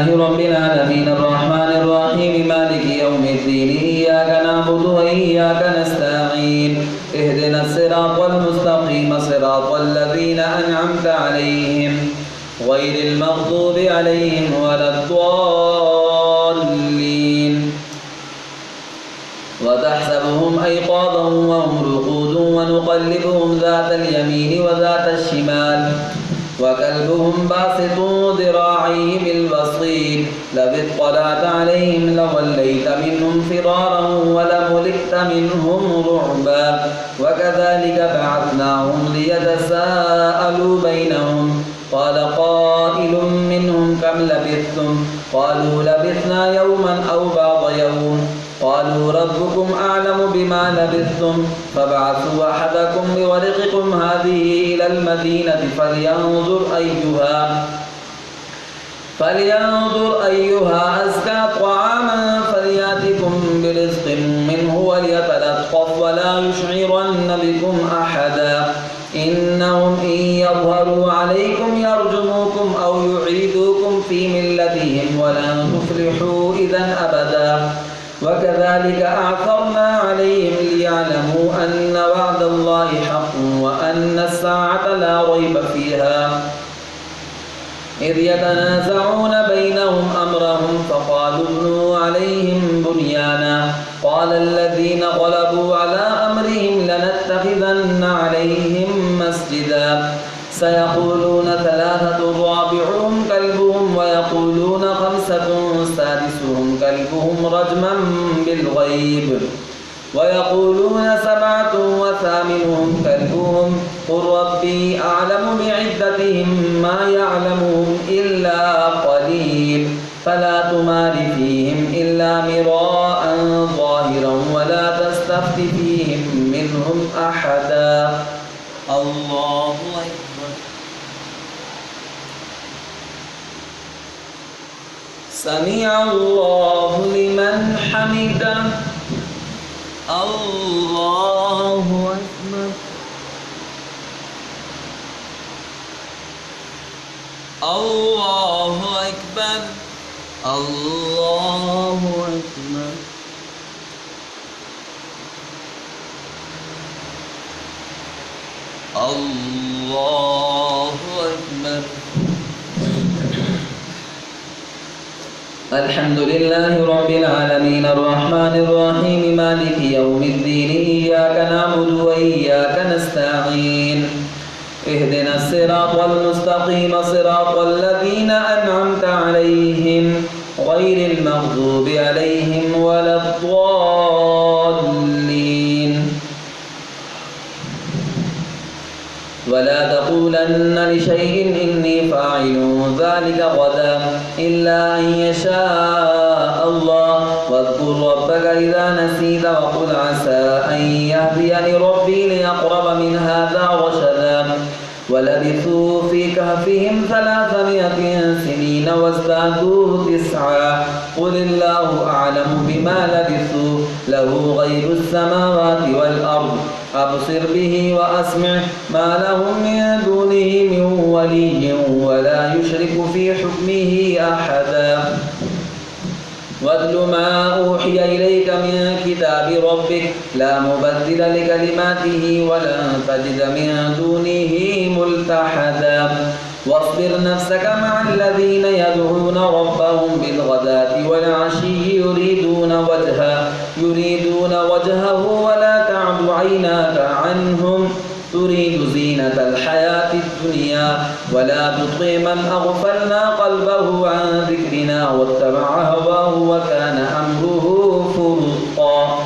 رب العالمين الرحمن الرحيم مالك يوم الدين إياك نعبد وإياك نستعين اهدنا الصراط المستقيم صراط الذين أنعمت عليهم غير المغضوب عليهم ولا الضالين وتحسبهم أيقاظا وهم رقود ونقلبهم ذات اليمين وذات الشمال وكلبهم باسط ذراعيه بالوصيد لو اطلعت عليهم لوليت منهم فرارا ولملئت منهم رعبا وكذلك بعثناهم ليتساءلوا بينهم قال قائل منهم كم لبثتم قالوا لبثنا يوما أو بعض يوم قالوا ربكم أعلم بما لبثتم فابعثوا أحدكم بورقكم هذه إلى المدينة فلينظر أيها أزكى طعاما فليأتكم برزق منه وليتلطف ولا يشعرن بكم أحدا إنهم إن يظهروا عليكم يرجموكم أو يعيدوكم في ملتهم ولن تفلحوا إذا أبدا وكذلك أعثرنا عليهم ليعلموا أن وعد الله حق وأن الساعة لا ريب فيها إذ يتنازعون بينهم أمرهم فقالوا ابنوا عليهم بنيانا قال الذين غلبوا على أمرهم لنتخذن عليهم مسجدا سيقولون ثلاثة رابعهم كلبهم ويقولون خمسة سادسهم كلبهم رجما بالغيب ويقولون سبعة وثامنهم كلبهم قل ربي أعلم بعدتهم ما يعلمهم إلا قليل فلا تمار فيهم إلا مراء ظاهرا ولا تستفت فيهم منهم أحدا الله أكبر سمع الله لمن حمده الله أكبر الله أكبر الله أكبر الله أكبر الحمد لله رب العالمين الرحمن الرحيم مالك يوم الدين إياك نعبد وإياك نستعين اهدنا الصراط المستقيم صراط الذين أنعمت عليهم غير المغضوب عليهم ولا الضالين ولا تقولن لشيء إني فاعل ذلك غدا إلا أن يشاء الله واذكر ربك إذا نسيت وقل عسى أن يهديني ربي لأقرب من هذا رشدا ولبثوا في كهفهم 300 سنين وازدادوا 9 قل الله أعلم بما لبثوا له غيب السماوات والأرض أبصر به وأسمع ما لهم من دونه من ولي ولا يشرك في حكمه أحدا واتل ما أوحي إليك من كتاب ربك لا مبدل لكلماته ولن تجد من دونه ملتحدا واصبر نفسك مع الذين يدعون ربهم بالغداة والعشي يريدون وجهه ولا تعد عيناك عنهم تريد زينة الحياة الدنيا ولا تطع من أغفلنا قلبه عن ذكرنا واتبع هواه وكان أمره فرطا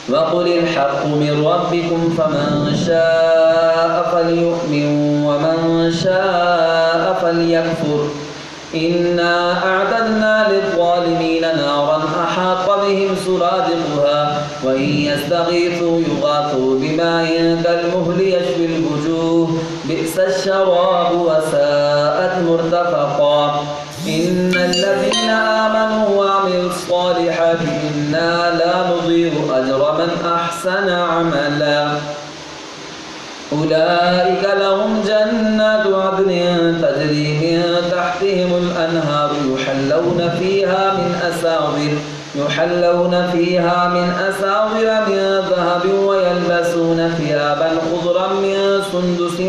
وقل الحق من ربكم فمن شاء فليؤمن ومن شاء فليكفر إنا أعتدنا للظالمين نارا أحاط بهم سرادقها وإن يستغيثوا يغاثوا بماء كالمهل يشوي الوجوه بئس الشراب وساءت مرتفقا إن الذين آمنوا وعملوا الصالحات إنا لا نضيع أجر من أحسن عملا أولئك لهم جنات عدن تجري من تحتهم الأنهار أساور يحلون فيها من أساور من ذهب ويلبسون ثيابا خضرا من سندس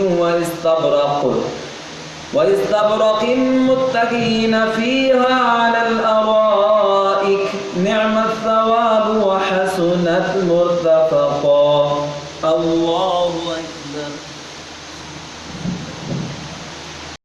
واستبرق متكئين فيها على الأرائك نعم الثواب وحسنت مرتفقا